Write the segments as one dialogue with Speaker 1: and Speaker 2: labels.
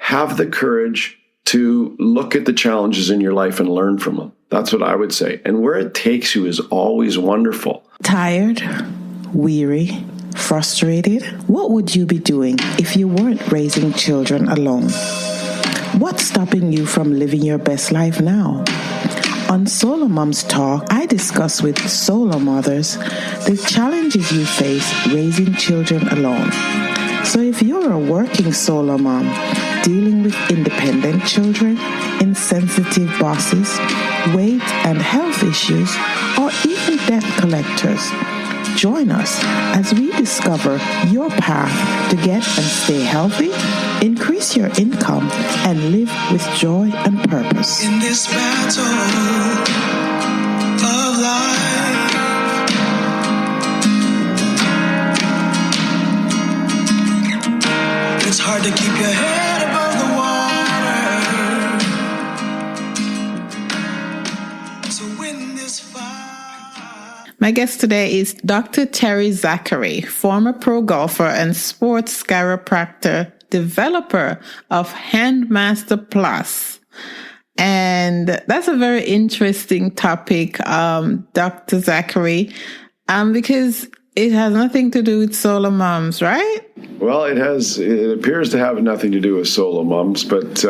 Speaker 1: have the courage to look at the challenges in your life and learn from them. That's what I would say. And where it takes you is always wonderful.
Speaker 2: Tired, weary, frustrated? What would you be doing if you weren't raising children alone? What's stopping you from living your best life now? On SoloMoms Talk, I discuss with solo mothers the challenges you face raising children alone. So if you're a working solo mom dealing with independent children, insensitive bosses, weight and health issues, or even debt collectors, join us as we discover your path to get and stay healthy, increase your income, and live with joy and purpose.
Speaker 3: In this battle of life, it's hard to keep your head above the water. So win this fight.
Speaker 4: My guest today is Dr. Terry Zachary, former pro golfer and sports chiropractor, developer of Handmaster Plus. And that's a very interesting topic, Dr. Zachary, because it has nothing to do with solo moms, right?
Speaker 1: Well, it appears to have nothing to do with solo moms, but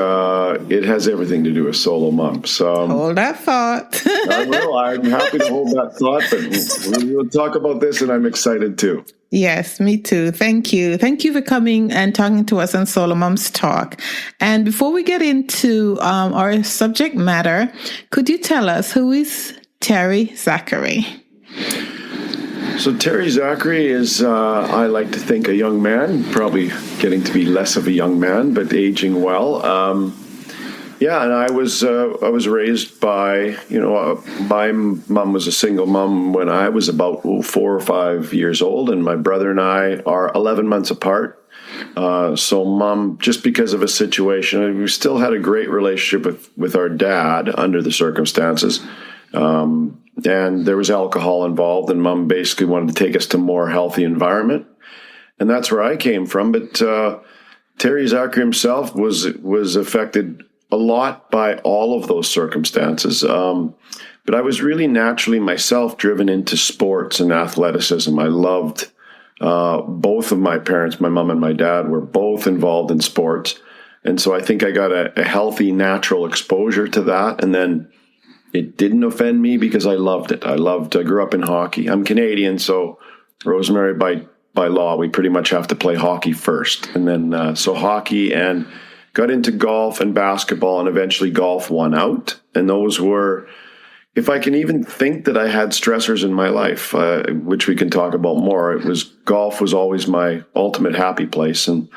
Speaker 1: it has everything to do with solo moms.
Speaker 4: Hold that thought.
Speaker 1: I will. I'm happy to hold that thought, but we'll talk about this, and I'm excited too.
Speaker 4: Yes, me too. Thank you. Thank you for coming and talking to us on SoloMoms Talk. And before we get into our subject matter, could you tell us who is Terry Zachary?
Speaker 1: So Terry Zachary is, I like to think, a young man, probably getting to be less of a young man, but aging well. And I was raised by, my mom was a single mom when I was about 4 or 5 years old, and my brother and I are 11 months apart. So mom, just because of a situation, we still had a great relationship with our dad under the circumstances. And there was alcohol involved, and mom basically wanted to take us to a more healthy environment. And that's where I came from. But Terry Zachary himself was affected a lot by all of those circumstances. But I was really naturally myself driven into sports and athleticism. I loved both of my parents, my mom and my dad, were both involved in sports. And so I think I got a healthy, natural exposure to that. And then it didn't offend me because I loved it. I grew up in hockey. I'm Canadian, so Rosemarie, by law, we pretty much have to play hockey first. And then, so hockey, and got into golf and basketball, and eventually golf won out. And those were, if I can even think that I had stressors in my life, which we can talk about more, golf was always my ultimate happy place. And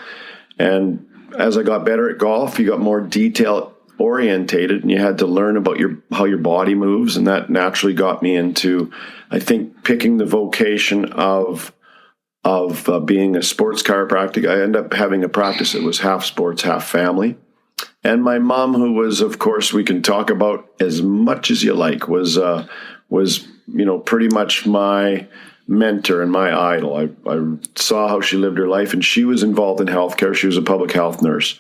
Speaker 1: as I got better at golf, you got more detail orientated, and you had to learn about how your body moves, and that naturally got me into, I think, picking the vocation of being a sports chiropractic. I ended up having a practice that was half sports, half family. And my mom, who was, of course, we can talk about as much as you like, was pretty much my mentor and my idol. I saw how she lived her life, and she was involved in healthcare. She was a public health nurse.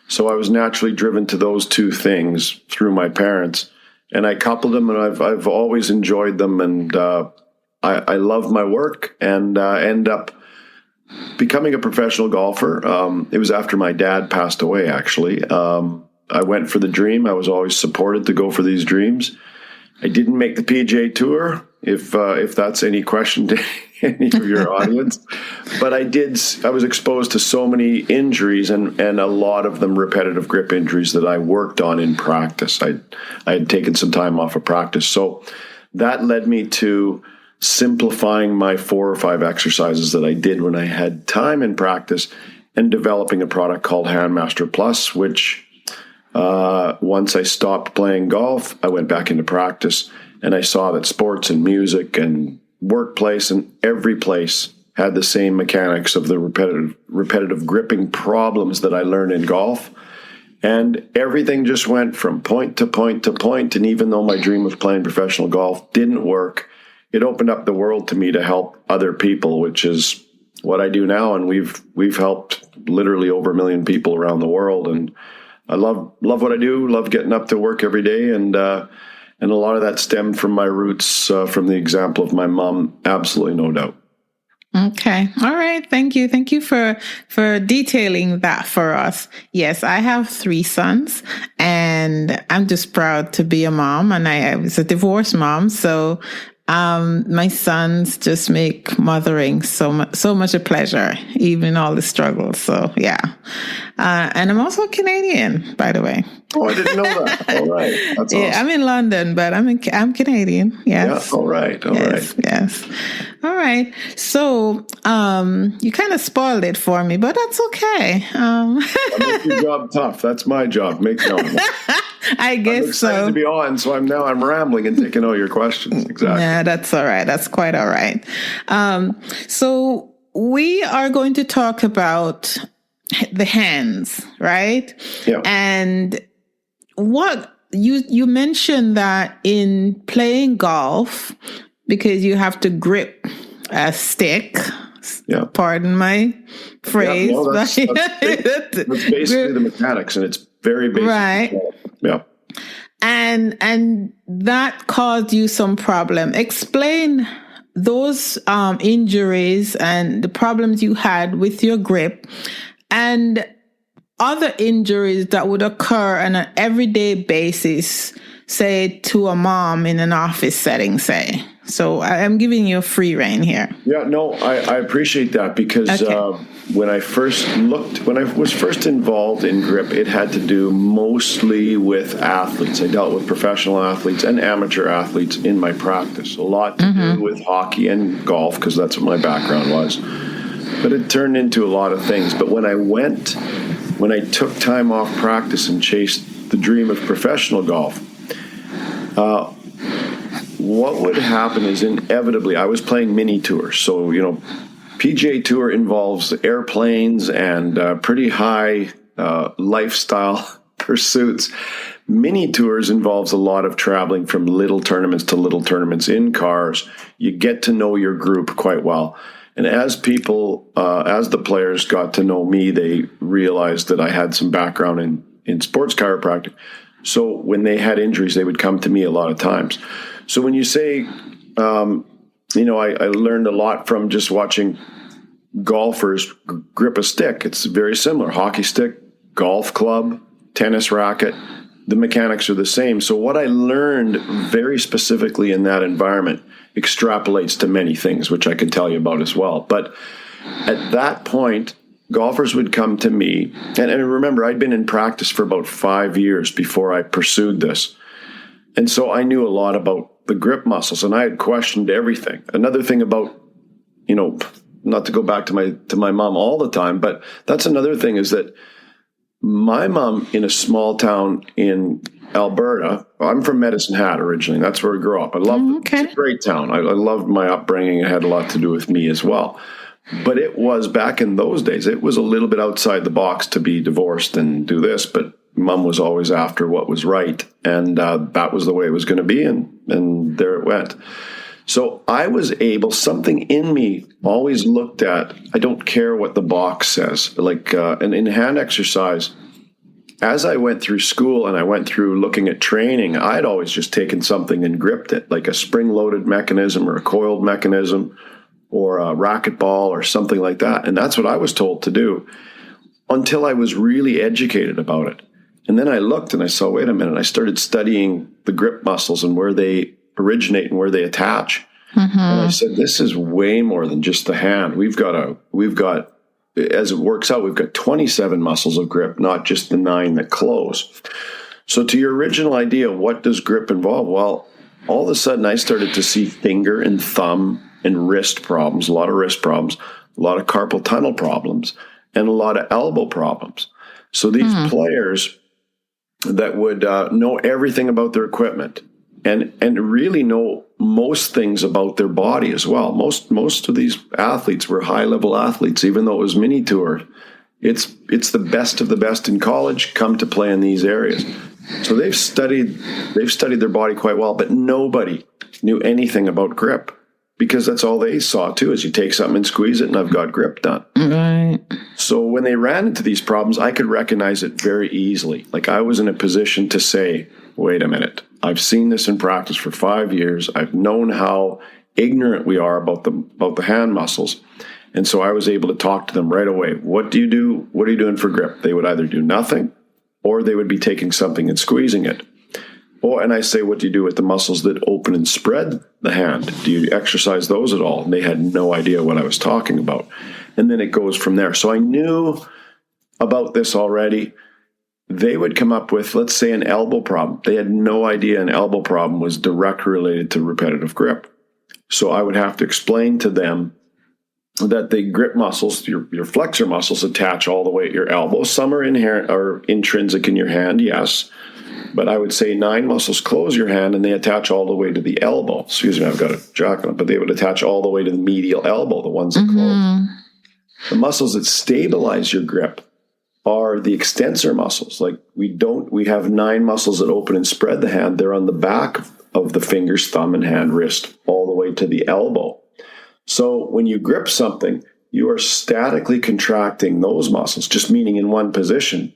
Speaker 1: So I was naturally driven to those two things through my parents, and I coupled them, and I've always enjoyed them, and I love my work, and end up becoming a professional golfer. It was after my dad passed away, actually. I went for the dream. I was always supported to go for these dreams. I didn't make the PGA Tour, if that's any question to any of your audience. But I was exposed to so many injuries, and a lot of them repetitive grip injuries that I worked on in practice. I had taken some time off of practice. So that led me to simplifying my 4 or 5 exercises that I did when I had time in practice, and developing a product called Handmaster Plus, which once I stopped playing golf, I went back into practice, and I saw that sports and music and workplace and every place had the same mechanics of the repetitive gripping problems that I learned in golf. And everything just went from point to point to point. And even though my dream of playing professional golf didn't work, it opened up the world to me to help other people, which is what I do now, and we've helped literally over 1 million people around the world, and I love what I do. Love getting up to work every day, and a lot of that stemmed from my roots, from the example of my mom. Absolutely, no doubt.
Speaker 4: Okay. All right. Thank you. Thank you for detailing that for us. Yes, I have 3 sons, and I'm just proud to be a mom, and I was a divorced mom. So, my sons just make mothering so much a pleasure, even all the struggles. So yeah. And I'm also Canadian, by the way.
Speaker 1: Oh, I didn't know that. All right. That's awesome.
Speaker 4: Yeah, I'm in London, but I'm Canadian. Yes.
Speaker 1: Yeah. All right.
Speaker 4: Yes. All right. So, you kind of spoiled it for me, but that's okay.
Speaker 1: Make your job tough. That's my job. Make no.
Speaker 4: I guess
Speaker 1: I'm excited to be on, so I'm rambling and taking all your questions. Exactly.
Speaker 4: Yeah, that's all right. That's quite all right. So we are going to talk about the hands, right?
Speaker 1: Yeah.
Speaker 4: And what you mentioned that in playing golf, because you have to grip a stick.
Speaker 1: Yeah.
Speaker 4: Pardon my phrase.
Speaker 1: Yeah, no, that's basically the mechanics, and it's very basic.
Speaker 4: Right.
Speaker 1: Yeah.
Speaker 4: And that caused you some problem. Explain those injuries and the problems you had with your grip and other injuries that would occur on an everyday basis, say to a mom in an office setting, say. So I'm giving you a free rein here.
Speaker 1: Yeah, no, I appreciate that, because when I was first involved in grip, it had to do mostly with athletes. I dealt with professional athletes and amateur athletes in my practice. A lot to do with hockey and golf, because that's what my background was. But it turned into a lot of things. But when I took time off practice and chased the dream of professional golf, what would happen is inevitably I was playing mini tours. So, PGA Tour involves airplanes and pretty high lifestyle pursuits. Mini tours involves a lot of traveling from little tournaments to little tournaments in cars. You get to know your group quite well. And as the players got to know me, they realized that I had some background in sports chiropractic. So when they had injuries, they would come to me a lot of times. So when you say, I learned a lot from just watching golfers grip a stick. It's very similar. Hockey stick, golf club, tennis racket. The mechanics are the same. So what I learned very specifically in that environment extrapolates to many things, which I can tell you about as well. But at that point, golfers would come to me. And remember, I'd been in practice for about 5 years before I pursued this. And so I knew a lot about the grip muscles, and I had questioned everything. Another thing about, not to go back to my mom all the time, but that's another thing, is that my mom in a small town in Alberta, I'm from Medicine Hat originally. That's where I grew up. I loved it. It's a great town. I loved my upbringing. It had a lot to do with me as well. But it was, back in those days, it was a little bit outside the box to be divorced and do this, but Mom was always after what was right, and that was the way it was going to be, and there it went. So I was able, something in me always looked at, I don't care what the box says, and in hand exercise, as I went through school and I went through looking at training, I'd always just taken something and gripped it, like a spring-loaded mechanism or a coiled mechanism or a racquetball or something like that, and that's what I was told to do until I was really educated about it. And then I looked and I saw, wait a minute, I started studying the grip muscles and where they originate and where they attach. Mm-hmm. And I said, this is way more than just the hand. We've got, as it works out, we've got 27 muscles of grip, not just the 9 that close. So to your original idea, what does grip involve? Well, all of a sudden I started to see finger and thumb and wrist problems, a lot of wrist problems, a lot of carpal tunnel problems, and a lot of elbow problems. So these players that would know everything about their equipment and really know most things about their body as well. Most of these athletes were high-level athletes, even though it was mini tour. It's the best of the best in college come to play in these areas. So they've studied their body quite well, but nobody knew anything about grip. because that's all they saw too, is you take something and squeeze it and I've got grip done.
Speaker 4: Right.
Speaker 1: So when they ran into these problems, I could recognize it very easily. Like I was in a position to say, wait a minute, I've seen this in practice for 5 years. I've known how ignorant we are about the hand muscles. And so I was able to talk to them right away. What do you do? What are you doing for grip? They would either do nothing or they would be taking something and squeezing it. Oh, and I say, what do you do with the muscles that open and spread the hand? Do you exercise those at all? And they had no idea what I was talking about. And then it goes from there. So I knew about this already. They would come up with, let's say, an elbow problem. They had no idea an elbow problem was directly related to repetitive grip. So I would have to explain to them that the grip muscles, your flexor muscles, attach all the way at your elbow. Some are inherent or intrinsic in your hand, yes. But I would say 9 muscles close your hand and they attach all the way to the elbow. Excuse me, I've got a jack on it, but they would attach all the way to the medial elbow, the ones that close. The muscles that stabilize your grip are the extensor muscles. Like we have 9 muscles that open and spread the hand. They're on the back of the fingers, thumb and hand, wrist, all the way to the elbow. So when you grip something, you are statically contracting those muscles, just meaning in one position.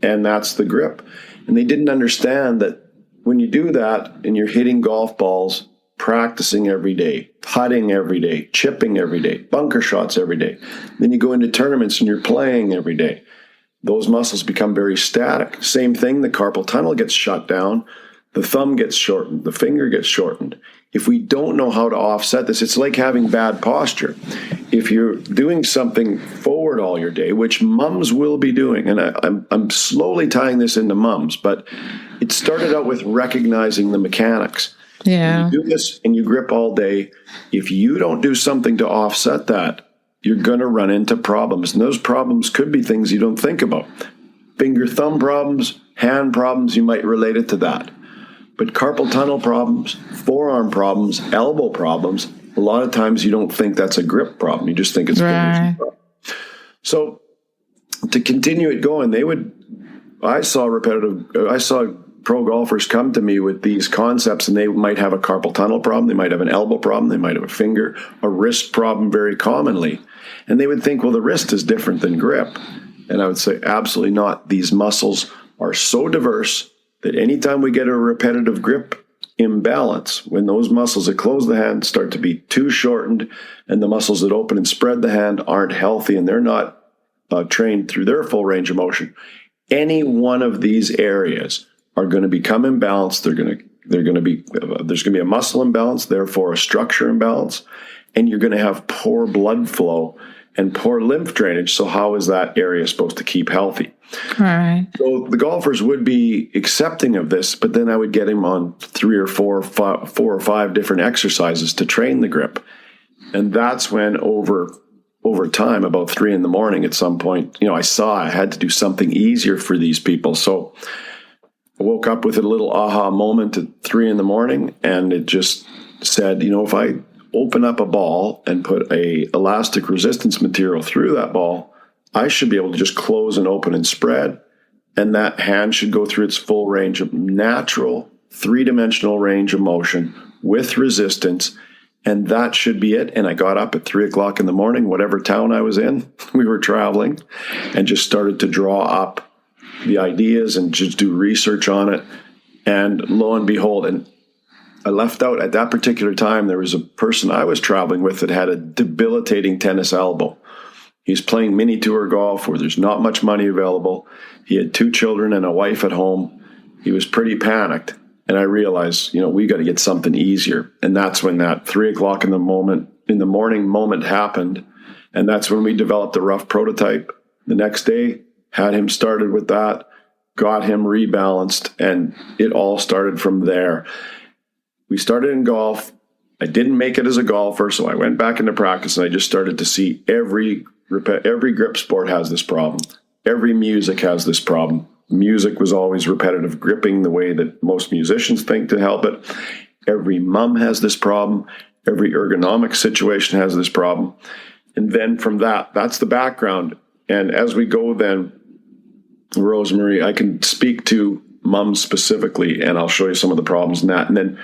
Speaker 1: And that's the grip. And they didn't understand that when you do that and you're hitting golf balls, practicing every day, putting every day, chipping every day, bunker shots every day, then you go into tournaments and you're playing every day, those muscles become very static. Same thing, the carpal tunnel gets shut down, the thumb gets shortened, the finger gets shortened. If we don't know how to offset this, it's like having bad posture. If you're doing something forward all your day, which mums will be doing, and I'm slowly tying this into mums, but it started out with recognizing the mechanics.
Speaker 4: Yeah.
Speaker 1: When you do this and you grip all day, if you don't do something to offset that, you're going to run into problems. And those problems could be things you don't think about. Finger thumb problems, hand problems, you might relate it to that. But carpal tunnel problems, forearm problems, elbow problems, a lot of times you don't think that's a grip problem. You just think it's fingers. So to continue it going, I saw pro golfers come to me with these concepts, and they might have a carpal tunnel problem, they might have an elbow problem, they might have a finger, a wrist problem very commonly. And they would think, well, the wrist is different than grip. And I would say, absolutely not. These muscles are so diverse that anytime we get a repetitive grip imbalance, when those muscles that close the hand start to be too shortened and the muscles that open and spread the hand aren't healthy and they're not trained through their full range of motion, any one of these areas are going to become imbalanced. There's going to be a muscle imbalance, therefore a structure imbalance, and you're going to have poor blood flow and poor lymph drainage. So how is that area supposed to keep healthy?
Speaker 4: Right.
Speaker 1: So the golfers would be accepting of this, but then I would get him on 3 or 4 or 5 different exercises to train the grip. And that's when over time, about 3 a.m. at some point, I saw I had to do something easier for these people. So I woke up with a little aha moment at 3 a.m. and it just said, if I open up a ball and put a elastic resistance material through that ball, I should be able to just close and open and spread, and that hand should go through its full range of natural 3-dimensional range of motion with resistance, and that should be it. And I got up at 3 o'clock in the morning, whatever town I was in, we were traveling, and just started to draw up the ideas and just do research on it. And lo and behold, and I left out at that particular time, there was a person I was traveling with that had a debilitating tennis elbow. He's playing mini tour golf where there's not much money available. He had 2 children and a wife at home. He was pretty panicked. And I realized, we got to get something easier. And that's when that 3 o'clock in the morning moment happened. And that's when we developed a rough prototype. The next day, had him started with that, got him rebalanced, and it all started from there. We started in golf. I didn't make it as a golfer, so I went back into practice, and I just started to see every grip sport has this problem. Every music has this problem. Music was always repetitive gripping the way that most musicians think to help it. Every mum has this problem. Every ergonomic situation has this problem. And then from that's the background. And as we go then, Rosemarie, I can speak to mums specifically, and I'll show you some of the problems in that. And then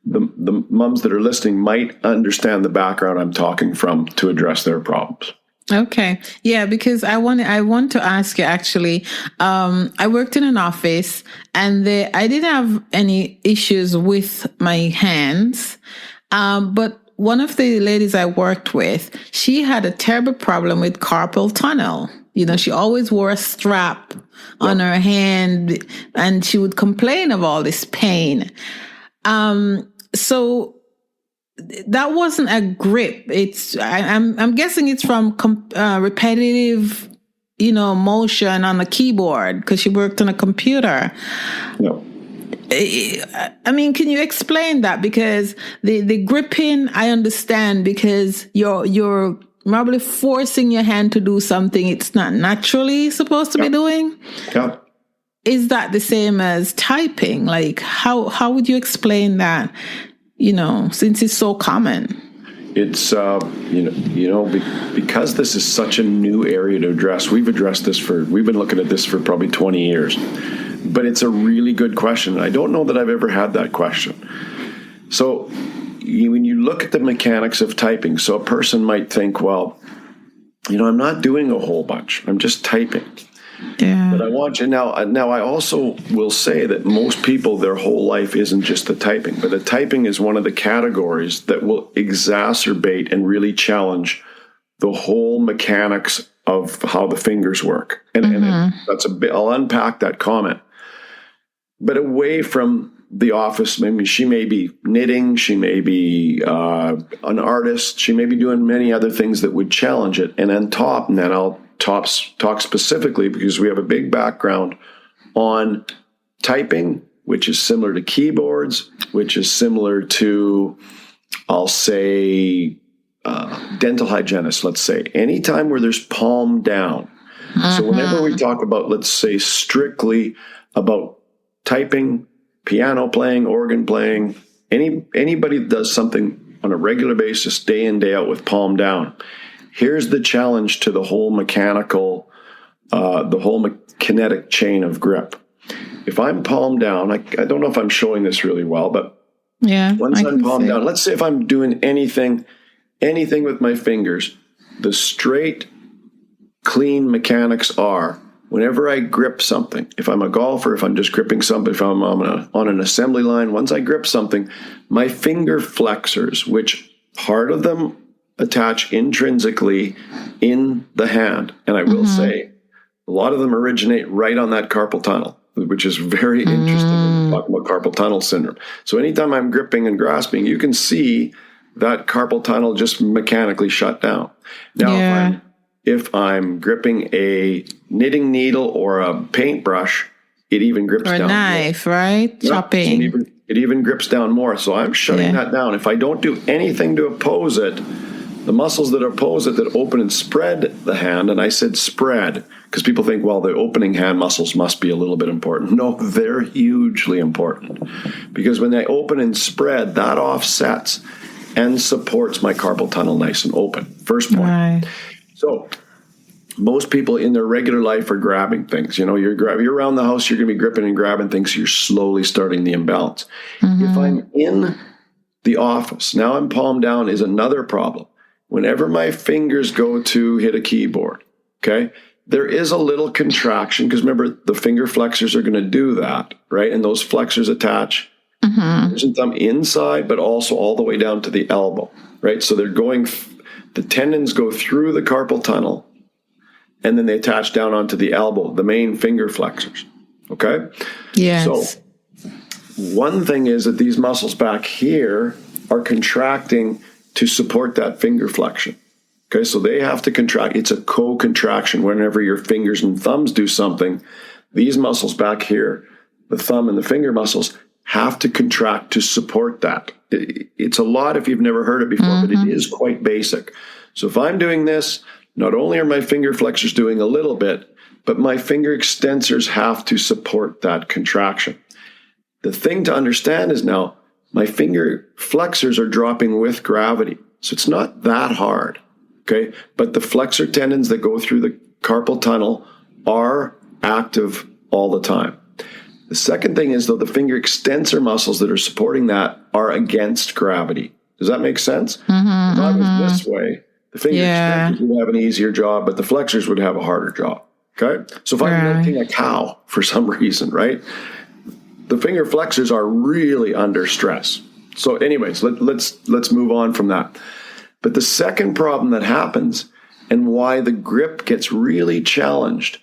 Speaker 1: the moms that are listening might understand the background I'm talking from to address their problems.
Speaker 4: Okay. Yeah, because I want to ask you actually, I worked in an office and I didn't have any issues with my hands. But one of the ladies I worked with, she had a terrible problem with carpal tunnel. You know, she always wore a strap on her hand and she would complain of all this pain. So that wasn't a grip. I'm guessing it's from repetitive, motion on the keyboard because she worked on a computer.
Speaker 1: No.
Speaker 4: I mean, can you explain that? Because the gripping, I understand because you're probably forcing your hand to do something it's not naturally supposed to be doing.
Speaker 1: Yeah. Is
Speaker 4: that the same as typing? Like, how would you explain that? Since it's so common.
Speaker 1: It's, because this is such a new area to address, we've been looking at this for probably 20 years, but it's a really good question. I don't know that I've ever had that question. So when you look at the mechanics of typing, so a person might think, well, I'm not doing a whole bunch. I'm just typing.
Speaker 4: Yeah.
Speaker 1: But I want you now. I also will say that most people, their whole life isn't just the typing, but the typing is one of the categories that will exacerbate and really challenge the whole mechanics of how the fingers work. And that's a bit. I'll unpack that comment. But away from the office, maybe she may be knitting, she may be an artist, she may be doing many other things that would challenge it. And on top, and then I'll talk specifically because we have a big background on typing, which is similar to keyboards, which is similar to, I'll say, dental hygienists, let's say. Anytime where there's palm down. So whenever we talk about, let's say, strictly about typing, piano playing, organ playing, anybody that does something on a regular basis, day in, day out with palm down, here's the challenge to the whole mechanical, kinetic chain of grip. If I'm palm down, I don't know if I'm showing this really well, but once I'm palm down, let's say if I'm doing anything with my fingers, the straight, clean mechanics are, whenever I grip something, if I'm a golfer, if I'm just gripping something, if I'm on an assembly line, once I grip something, my finger flexors, which part of them attach intrinsically in the hand. And I will say, a lot of them originate right on that carpal tunnel, which is very interesting when we talk about carpal tunnel syndrome. So anytime I'm gripping and grasping, you can see that carpal tunnel just mechanically shut down. Now, if I'm gripping a knitting needle or a paintbrush, it even grips down. Or a
Speaker 4: knife, more. Right? Yep. Chopping.
Speaker 1: So it even grips down more. So I'm shutting that down. If I don't do anything to oppose it, the muscles that oppose it, that open and spread the hand, and I said spread, because people think, well, the opening hand muscles must be a little bit important. No, they're hugely important. Because when they open and spread, that offsets and supports my carpal tunnel nice and open. First point. Right. So most people in their regular life are grabbing things. You're around the house, you're going to be gripping and grabbing things. So you're slowly starting the imbalance. If I'm in the office, now I'm palm down is another problem. Whenever my fingers go to hit a keyboard, okay, there is a little contraction because remember, the finger flexors are going to do that, right? And those flexors attach fingers and thumb inside, but also all the way down to the elbow, right? So they're going, the tendons go through the carpal tunnel and then they attach down onto the elbow, the main finger flexors, okay?
Speaker 4: Yes.
Speaker 1: So one thing is that these muscles back here are contracting to support that finger flexion. Okay, so they have to contract. It's a co-contraction. Whenever your fingers and thumbs do something, these muscles back here, the thumb and the finger muscles, have to contract to support that. It's a lot if you've never heard it before, but it is quite basic. So if I'm doing this, not only are my finger flexors doing a little bit, but my finger extensors have to support that contraction. The thing to understand is now, my finger flexors are dropping with gravity. So it's not that hard, okay? But the flexor tendons that go through the carpal tunnel are active all the time. The second thing is, though, the finger extensor muscles that are supporting that are against gravity. Does that make sense? If I was this way, the finger extensors would have an easier job, but the flexors would have a harder job. Okay? So if I'm milking a cow for some reason, right, the finger flexors are really under stress. So anyways, let's move on from that. But the second problem that happens and why the grip gets really challenged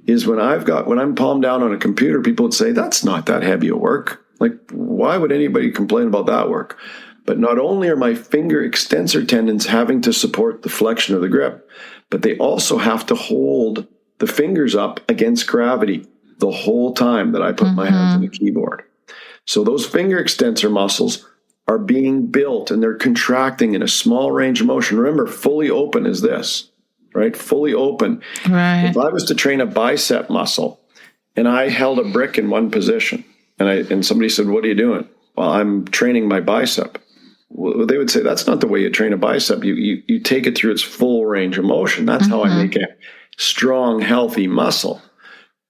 Speaker 1: is when I'm palm down on a computer, people would say, that's not that heavy a work. Like, why would anybody complain about that work? But not only are my finger extensor tendons having to support the flexion of the grip, but they also have to hold the fingers up against gravity the whole time that I put my hands on the keyboard. So those finger extensor muscles are being built and they're contracting in a small range of motion. Remember, fully open is this, right? Fully open.
Speaker 4: Right.
Speaker 1: If I was to train a bicep muscle and I held a brick in one position and somebody said, what are you doing? Well, I'm training my bicep. Well, they would say, that's not the way you train a bicep. You take it through its full range of motion. That's how I make a strong, healthy muscle.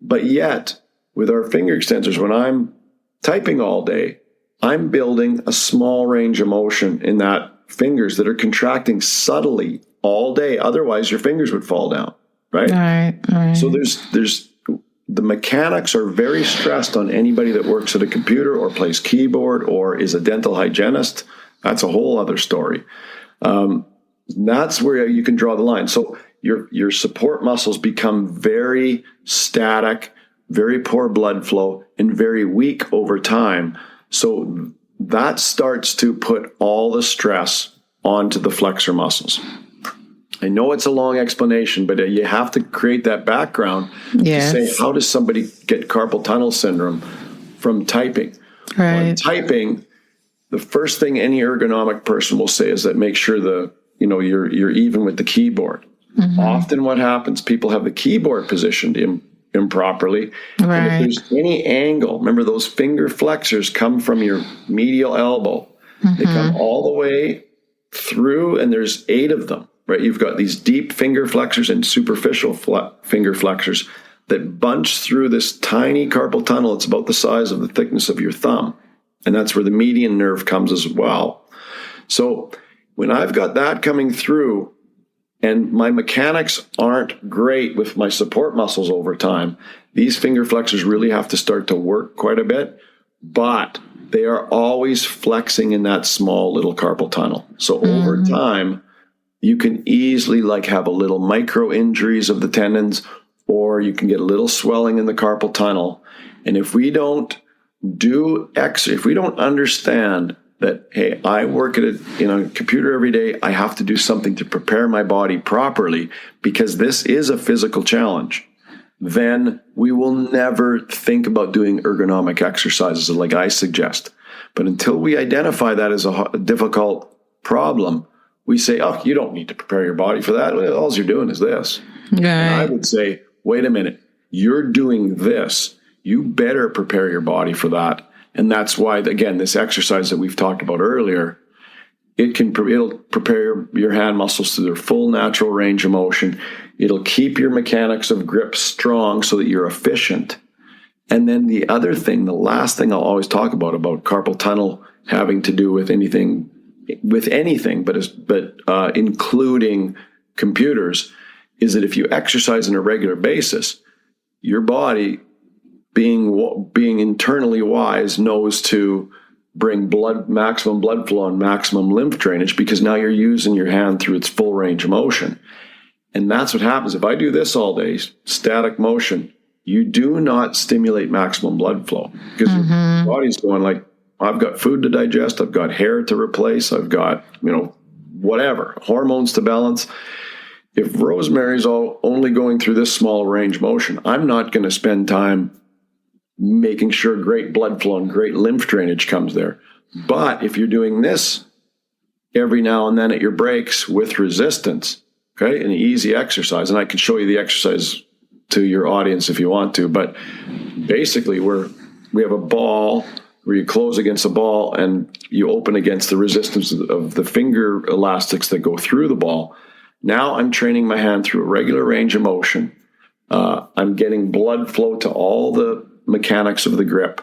Speaker 1: But yet, with our finger extensors, when I'm typing all day, I'm building a small range of motion in that fingers that are contracting subtly all day. Otherwise, your fingers would fall down, right?
Speaker 4: Right.
Speaker 1: So there's the mechanics are very stressed on anybody that works at a computer or plays keyboard or is a dental hygienist. That's a whole other story. That's where you can draw the line. So your support muscles become very static, very poor blood flow, and very weak over time. So that starts to put all the stress onto the flexor muscles. I know it's a long explanation, but you have to create that background to say, how does somebody get carpal tunnel syndrome from typing?
Speaker 4: Right.
Speaker 1: Well, typing, the first thing any ergonomic person will say is that make sure you're even with the keyboard. Often what happens, people have the keyboard positioned improperly.
Speaker 4: Right.
Speaker 1: And if there's any angle, remember those finger flexors come from your medial elbow. They come all the way through, and there's 8 of them, right? You've got these deep finger flexors and superficial finger flexors that bunch through this tiny carpal tunnel. It's about the size of the thickness of your thumb. And that's where the median nerve comes as well. So when I've got that coming through and my mechanics aren't great with my support muscles over time, these finger flexors really have to start to work quite a bit, but they are always flexing in that small little carpal tunnel. So over time, you can easily have a little micro injuries of the tendons, or you can get a little swelling in the carpal tunnel. And if we don't if we don't understand that, hey, I work in a computer every day, I have to do something to prepare my body properly because this is a physical challenge, then we will never think about doing ergonomic exercises like I suggest. But until we identify that as a difficult problem, we say, oh, you don't need to prepare your body for that. All you're doing is this.
Speaker 4: Right.
Speaker 1: And I would say, wait a minute, you're doing this. You better prepare your body for that. And that's why, again, this exercise that we've talked about earlier, it'll prepare your hand muscles to their full natural range of motion. It'll keep your mechanics of grip strong so that you're efficient. And then the other thing, the last thing I'll always talk about carpal tunnel having to do with anything, but including computers, is that if you exercise on a regular basis, your body, being internally wise, knows to bring maximum blood flow and maximum lymph drainage, because now you're using your hand through its full range of motion. And that's what happens. If I do this all day, static motion, you do not stimulate maximum blood flow because your body's going I've got food to digest, I've got hair to replace, I've got, whatever, hormones to balance. If Rosemary's only going through this small range motion, I'm not going to spend time making sure great blood flow and great lymph drainage comes there. But if you're doing this every now and then at your breaks with resistance, okay, an easy exercise, and I can show you the exercise to your audience if you want to, but basically we have a ball where you close against a ball and you open against the resistance of the finger elastics that go through the ball. Now I'm training my hand through a regular range of motion. I'm getting blood flow to all the mechanics of the grip,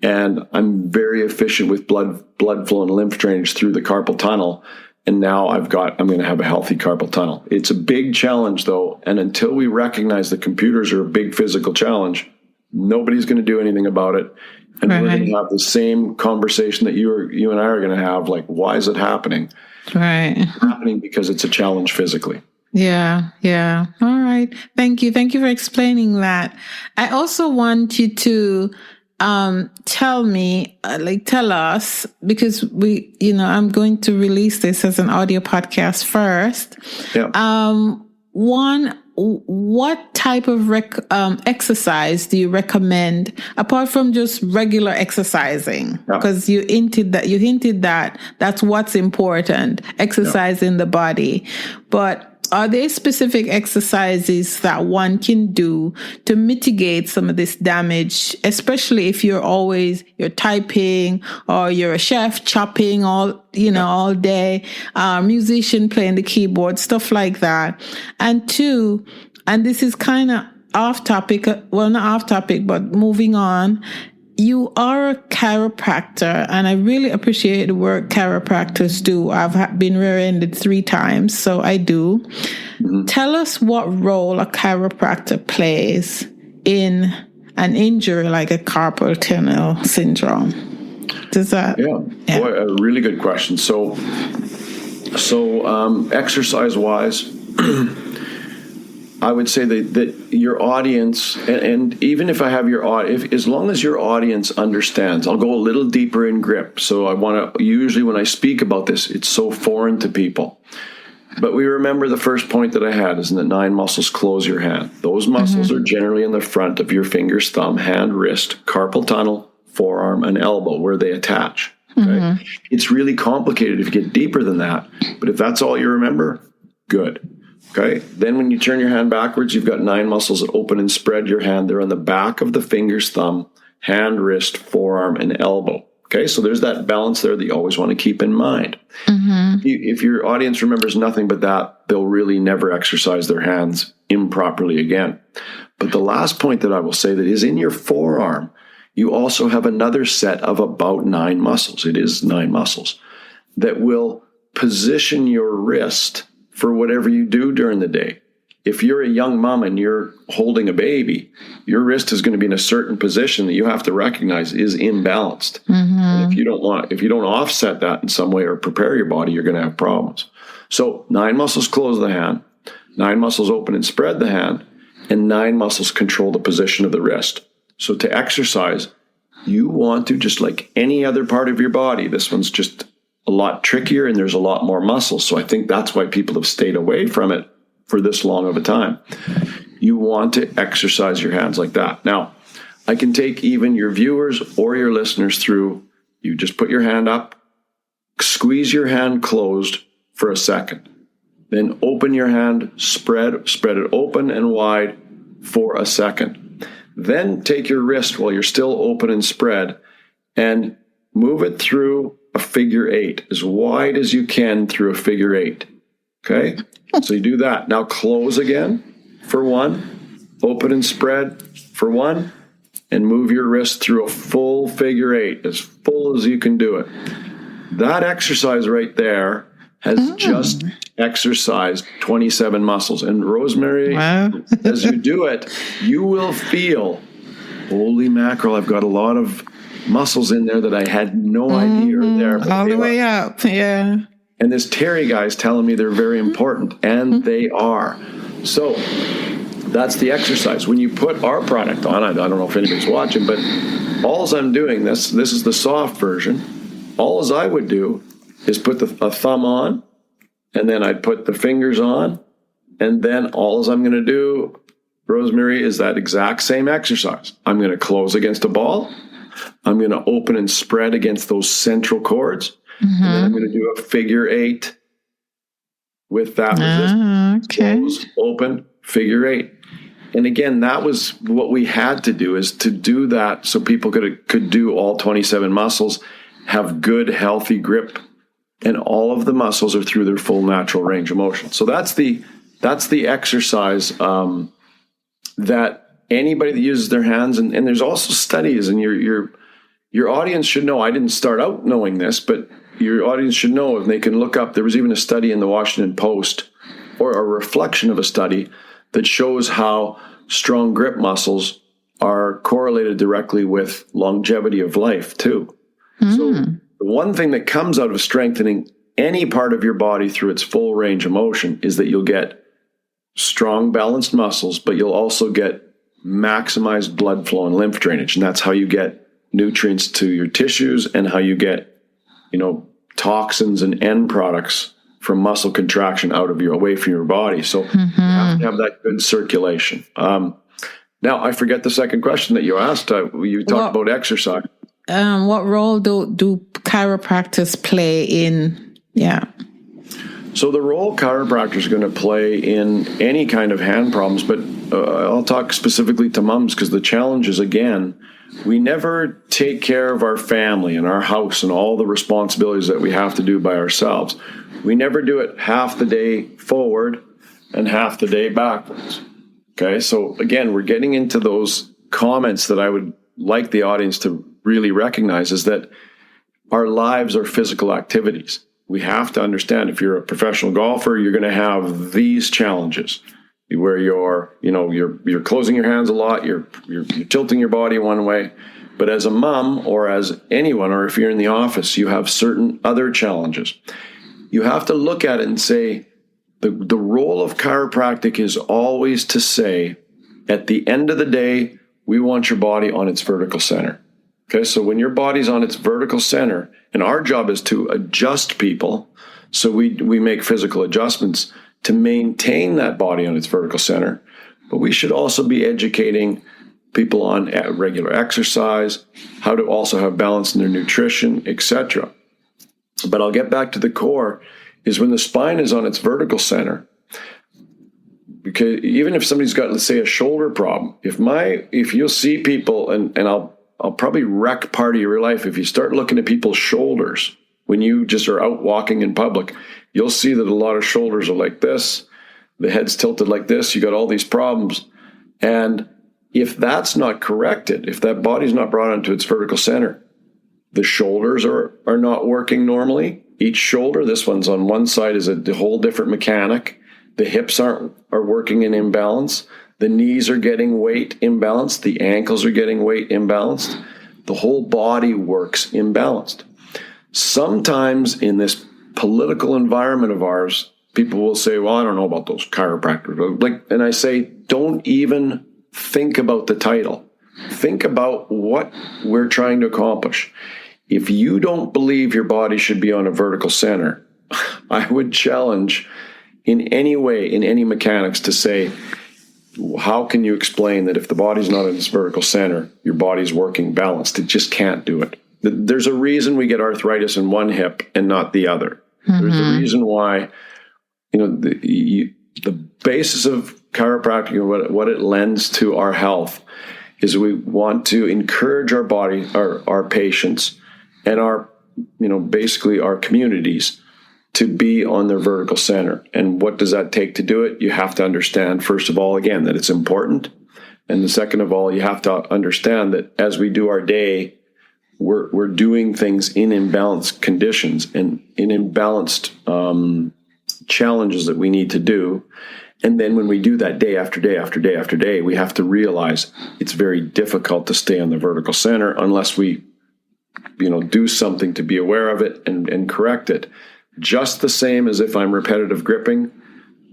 Speaker 1: and I'm very efficient with blood flow and lymph drainage through the carpal tunnel. And now I'm going to have a healthy carpal tunnel. It's a big challenge, though. And until we recognize that computers are a big physical challenge, nobody's going to do anything about it. And we're going to have the same conversation that you and I are going to have. Like, why is it happening?
Speaker 4: Right.
Speaker 1: It's happening because it's a challenge physically.
Speaker 4: Yeah. Yeah. All right. Thank you. Thank you for explaining that. I also want you to tell us, because I'm going to release this as an audio podcast first.
Speaker 1: Yeah.
Speaker 4: What type of exercise do you recommend apart from just regular exercising? Because you hinted that that's what's important, exercising the body. But are there specific exercises that one can do to mitigate some of this damage, especially if you're typing or you're a chef chopping all day, musician playing the keyboard, stuff like that. And two, and this is kind of off topic, well, not off topic, but moving on. You are a chiropractor, and I really appreciate the work chiropractors do. I've been rear-ended 3 times, so I do. Mm-hmm. Tell us what role a chiropractor plays in an injury like a carpal tunnel syndrome. Does that?
Speaker 1: Yeah. Boy, a really good question. So exercise-wise, I would say that your audience, and even if I have as long as your audience understands, I'll go a little deeper in grip. So usually when I speak about this, it's so foreign to people. But we remember the first point that I had is that 9 muscles close your hand. Those muscles are generally in the front of your fingers, thumb, hand, wrist, carpal tunnel, forearm, and elbow, where they attach. Okay? It's really complicated if you get deeper than that. But if that's all you remember, good. Okay. Then when you turn your hand backwards, you've got 9 muscles that open and spread your hand. They're on the back of the fingers, thumb, hand, wrist, forearm, and elbow. Okay. So there's that balance there that you always want to keep in mind. If your audience remembers nothing but that, they'll really never exercise their hands improperly again. But the last point that I will say that is in your forearm, you also have another set of about 9 muscles. It is 9 muscles that will position your wrist for whatever you do during the day. If you're a young mom and you're holding a baby, your wrist is going to be in a certain position that you have to recognize is imbalanced. And if you don't offset that in some way or prepare your body, you're going to have problems. So 9 muscles close the hand, 9 muscles open and spread the hand, and 9 muscles control the position of the wrist. So to exercise, you want to, just like any other part of your body, this one's just a lot trickier and there's a lot more muscles. So I think that's why people have stayed away from it for this long of a time. You want to exercise your hands like that. Now, I can take even your viewers or your listeners through, you just put your hand up, squeeze your hand closed for a second, then open your hand, spread it open and wide for a second. Then take your wrist while you're still open and spread and move it through a figure 8, as wide as you can through a figure 8. Okay? So you do that. Now close again for 1, open and spread for 1, and move your wrist through a full figure 8, as full as you can do it. That exercise right there has just exercised 27 muscles. And Rosemarie, as you do it, you will feel, holy mackerel, I've got a lot of muscles in there that I had no idea are there.
Speaker 4: All the way up, yeah.
Speaker 1: And this Terry guy's telling me they're very important, and they are. So that's the exercise. When you put our product on, I don't know if anybody's watching, but all I'm doing, this is the soft version. All as I would do is put a thumb on, and then I'd put the fingers on, and then all as I'm going to do, Rosemarie, is that exact same exercise. I'm going to close against a ball. I'm going to open and spread against those central cords. And then I'm going to do a figure 8 with that resistance. Close, open, figure 8. And again, that was what we had to do, is to do that so people could do all 27 muscles, have good, healthy grip, and all of the muscles are through their full natural range of motion. So that's the exercise that anybody that uses their hands, and there's also studies, and your audience should know. I didn't start out knowing this, but your audience should know, and they can look up. There was even a study in the Washington Post, or a reflection of a study, that shows how strong grip muscles are correlated directly with longevity of life too. So the one thing that comes out of strengthening any part of your body through its full range of motion is that you'll get strong, balanced muscles, but you'll also get maximized blood flow and lymph drainage. And that's how you get nutrients to your tissues, and how you get, toxins and end products from muscle contraction away from your body. So you have to have that good circulation. Now, I forget the second question that you asked. You talked about exercise.
Speaker 4: What role do chiropractors play in? Yeah.
Speaker 1: So the role chiropractors are going to play in any kind of hand problems, but I'll talk specifically to moms, because the challenge is, again, we never take care of our family and our house and all the responsibilities that we have to do by ourselves. We never do it half the day forward and half the day backwards. Okay, so again, we're getting into those comments that I would like the audience to really recognize, is that our lives are physical activities. We have to understand, if you're a professional golfer, you're going to have these challenges where you're closing your hands a lot, you're tilting your body one way. But as a mom, or as anyone, or if you're in the office, you have certain other challenges. You have to look at it and say, the role of chiropractic is always to say, at the end of the day, we want your body on its vertical center. Okay, so when your body's on its vertical center, and our job is to adjust people, so we make physical adjustments to maintain that body on its vertical center, but we should also be educating people on regular exercise, how to also have balance in their nutrition, etc. But I'll get back to the core, is when the spine is on its vertical center, because even if somebody's got, let's say, a shoulder problem, if you'll see people, and I'll probably wreck part of your life if you start looking at people's shoulders when you just are out walking in public. You'll see that a lot of shoulders are like this, the head's tilted like this, you got all these problems. And if that's not corrected, if that body's not brought onto its vertical center, the shoulders are not working normally. Each shoulder, this one's on one side, is a whole different mechanic. The hips are working in imbalance. The knees are getting weight imbalanced. The ankles are getting weight imbalanced. The whole body works imbalanced. Sometimes in this political environment of ours, people will say, well, I don't know about those chiropractors. And I say, don't even think about the title. Think about what we're trying to accomplish. If you don't believe your body should be on a vertical center, I would challenge in any way, in any mechanics, to say, how can you explain that if the body's not in its vertical center, your body's working balanced? It just can't do it. There's a reason we get arthritis in one hip and not the other. There's a reason why, the basis of chiropractic, what it lends to our health, is we want to encourage our body, our patients, and basically our communities to be on their vertical center. And what does that take to do it? You have to understand, first of all, again, that it's important. And the second of all, you have to understand that as we do our day, we're doing things in imbalanced conditions and in imbalanced challenges that we need to do. And then when we do that day after day after day after day, we have to realize it's very difficult to stay on the vertical center unless we, do something to be aware of it and correct it. Just the same as if I'm repetitive gripping,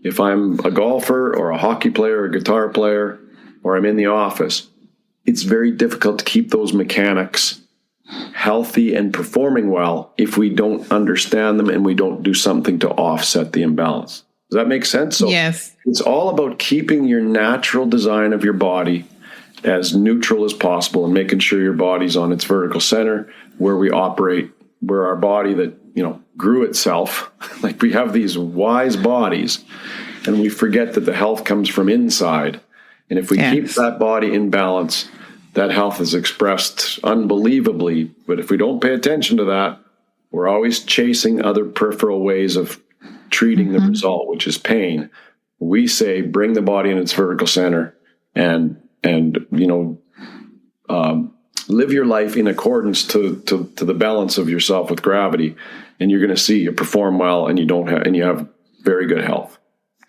Speaker 1: if I'm a golfer or a hockey player or a guitar player, or I'm in the office, it's very difficult to keep those mechanics healthy and performing well if we don't understand them and we don't do something to offset the imbalance. Does that make sense? So
Speaker 4: yes. It's
Speaker 1: all about keeping your natural design of your body as neutral as possible and making sure your body's on its vertical center, where we operate, where our body that, grew itself, like we have these wise bodies, and we forget that the health comes from inside. And if we keep that body in balance, that health is expressed unbelievably. But if we don't pay attention to that, we're always chasing other peripheral ways of treating the result, which is pain. We say, bring the body in its vertical center and live your life in accordance to the balance of yourself with gravity, and you're going to see you perform well, and you have very good health.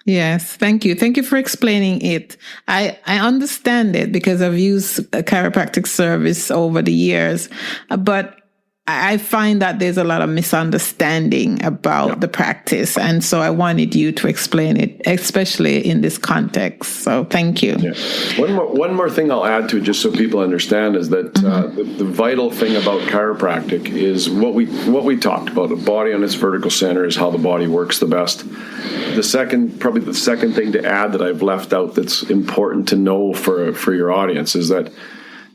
Speaker 4: Yes, thank you. Thank you for explaining it. I understand it because I've used a chiropractic service over the years, but I find that there's a lot of misunderstanding about the practice. And so I wanted you to explain it, especially in this context. So thank you.
Speaker 1: Yeah. One more thing I'll add to it, just so people understand, is that the vital thing about chiropractic is what we talked about. The body on its vertical center is how the body works the best. Probably the second thing to add that I've left out that's important to know for your audience is that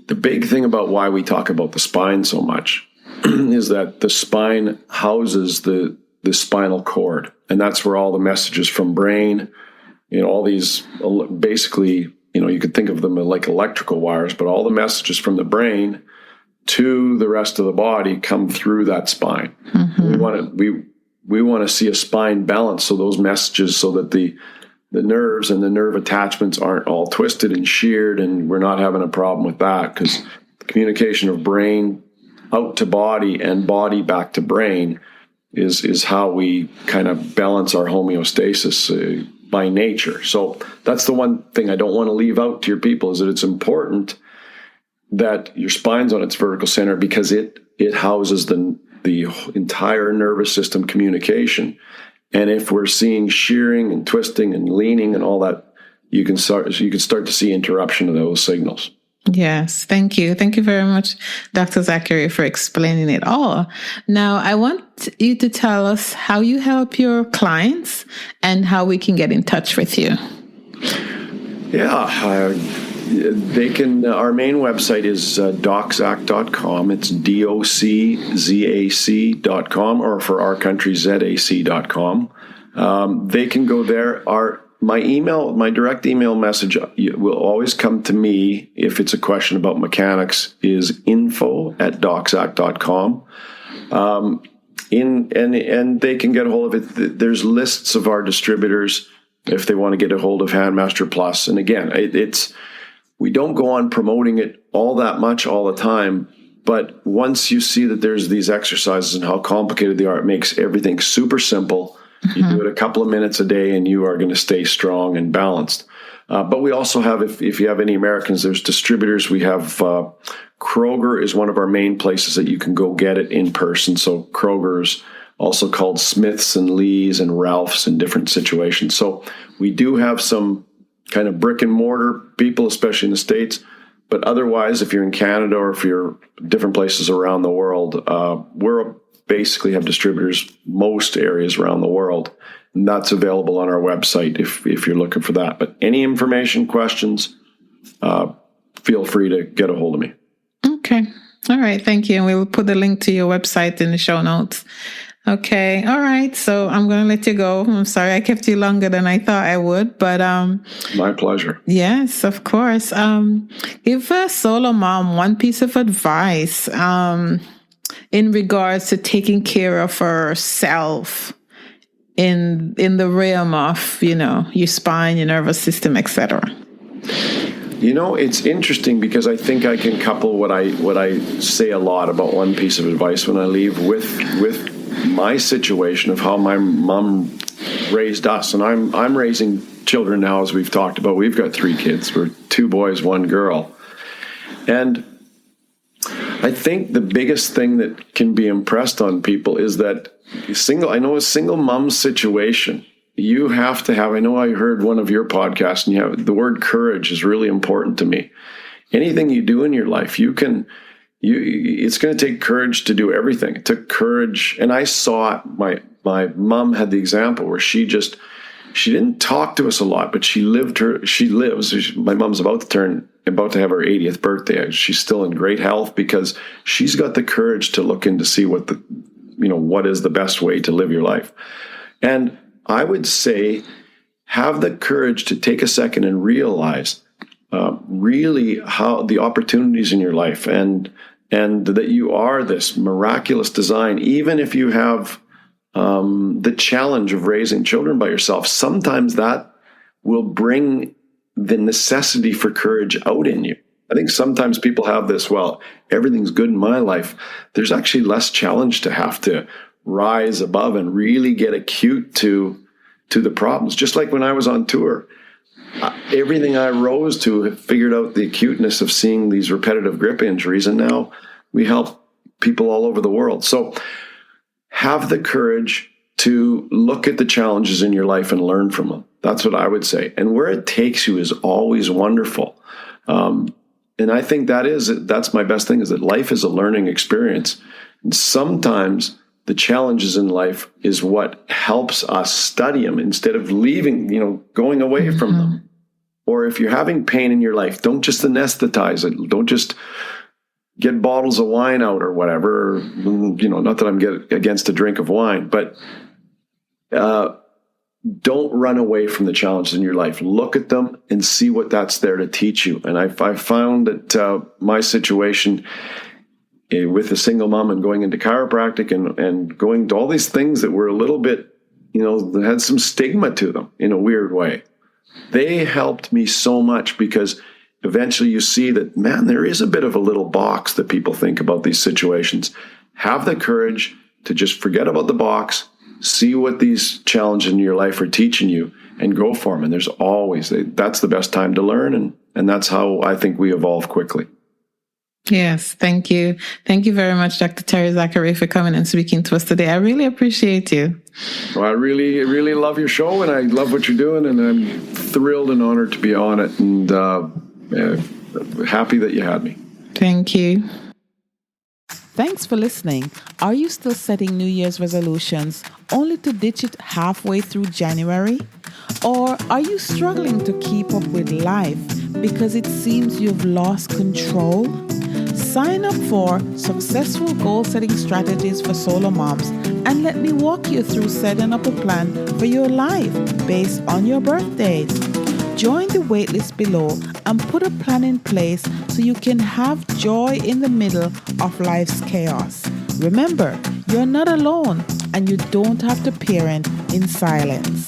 Speaker 1: the big thing about why we talk about the spine so much is that the spine houses the spinal cord, and that's where all the messages from brain, all these basically, you could think of them like electrical wires, but all the messages from the brain to the rest of the body come through that spine. Mm-hmm. We want to see a spine balance, so those messages, so that the nerves and the nerve attachments aren't all twisted and sheared, and we're not having a problem with that, because the communication of brain out to body and body back to brain is how we kind of balance our homeostasis by nature. So that's the one thing I don't want to leave out to your people, is that it's important that your spine's on its vertical center, because it houses the entire nervous system communication. And if we're seeing shearing and twisting and leaning and all that, you can start to see interruption of those signals.
Speaker 4: Yes, thank you. Thank you very much, Dr. Zachary, for explaining it all. Now, I want you to tell us how you help your clients and how we can get in touch with you.
Speaker 1: Yeah, they can. Our main website is doczac.com. It's doczac.com, or for our country, zac.com. They can go there. My direct email message will always come to me if it's a question about mechanics, is info@doczac.com. And they can get a hold of it. There's lists of our distributors if they want to get a hold of Handmaster Plus. And again, we don't go on promoting it all that much all the time, but once you see that there's these exercises and how complicated they are, it makes everything super simple. You do it a couple of minutes a day, and you are going to stay strong and balanced. But we also have, if you have any Americans, there's distributors. We have Kroger is one of our main places that you can go get it in person. So Kroger's also called Smith's and Lee's and Ralph's in different situations. So we do have some kind of brick and mortar people, especially in the States. But otherwise, if you're in Canada or if you're different places around the world, we're basically have distributors most areas around the world, and that's available on our website if you're looking for that. But any information, questions, feel free to get a hold of me.
Speaker 4: Okay. All right. Thank you. And we'll put the link to your website in the show notes. Okay. All right. So I'm going to let you go. I'm sorry I kept you longer than I thought I would, but
Speaker 1: my pleasure.
Speaker 4: Yes, of course. Give a solo mom one piece of advice in regards to taking care of herself in the realm of, your spine, your nervous system, etc.
Speaker 1: It's interesting because I think I can couple what I say a lot about one piece of advice when I leave with my situation of how my mom raised us. And I'm raising children now, as we've talked about. We've got 3 kids. We're 2 boys, 1 girl. And I think the biggest thing that can be impressed on people is that a single mom situation, you have to have, I know I heard one of your podcasts, and the word courage is really important to me. Anything you do in your life, it's going to take courage to do everything. It took courage. And I saw it. My mom had the example where she didn't talk to us a lot, but she lives. My mom's about to have her 80th birthday. She's still in great health because she's got the courage to look in to see what is the best way to live your life. And I would say, have the courage to take a second and realize really how the opportunities in your life and that you are this miraculous design. Even if you have the challenge of raising children by yourself, sometimes that will bring the necessity for courage out in you. I think sometimes people have this, well, everything's good in my life. There's actually less challenge to have to rise above and really get acute to the problems. Just like when I was on tour, everything I rose to have figured out the acuteness of seeing these repetitive grip injuries, and now we help people all over the world. So have the courage to look at the challenges in your life and learn from them. That's what I would say. And where it takes you is always wonderful. And I think that's my best thing, is that life is a learning experience. And sometimes the challenges in life is what helps us study them instead of leaving, going away from them. Or if you're having pain in your life, don't just anesthetize it. Don't just get bottles of wine out or whatever. Not that I'm against a drink of wine, but don't run away from the challenges in your life. Look at them and see what that's there to teach you. And I found that my situation with a single mom and going into chiropractic and going to all these things that were a little bit, that had some stigma to them in a weird way, they helped me so much, because eventually you see that, man, there is a bit of a little box that people think about these situations. Have the courage to just forget about the box, see what these challenges in your life are teaching you, and go for them. And there's always, that's the best time to learn. And that's how I think we evolve quickly.
Speaker 4: Yes, thank you. Thank you very much, Dr. Terry Zachary, for coming and speaking to us today. I really appreciate you.
Speaker 1: Well, I really, really love your show, and I love what you're doing, and I'm thrilled and honored to be on it, and happy that you had me.
Speaker 4: Thank you.
Speaker 2: Thanks for listening. Are you still setting New Year's resolutions only to ditch it halfway through January? Or are you struggling to keep up with life because it seems you've lost control? Sign up for Successful Goal Setting Strategies for SoloMoms and let me walk you through setting up a plan for your life based on your birthdays. Join the waitlist below and put a plan in place so you can have joy in the middle of life's chaos. Remember, you're not alone and you don't have to parent in silence.